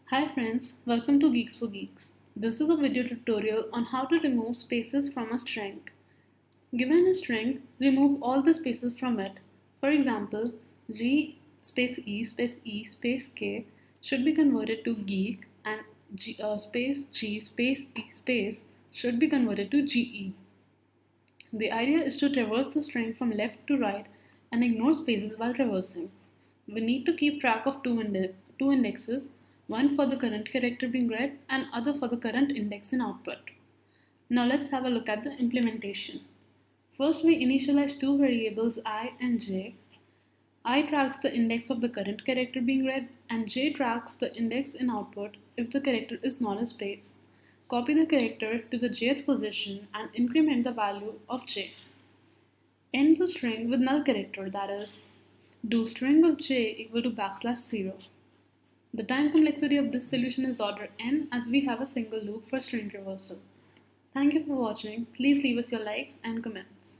Hi friends, welcome to Geeks for Geeks. This is a video tutorial on how to remove spaces from a string. Given a string, remove all the spaces from it. For example, G space E space K should be converted to geek and space G space E space should be converted to GE. The idea is to traverse the string from left to right and ignore spaces while traversing. We need to keep track of two indexes, one for the current character being read and other for the current index in output. Now let's have a look at the implementation. First, we initialize two variables I and j. I tracks the index of the current character being read and j tracks the index in output if the character is not a space. Copy the character to the jth position and increment the value of j. End the string with null character, that is, do string of j equal to \0. The time complexity of this solution is order n as we have a single loop for string traversal. Thank you for watching. Please leave us your likes and comments.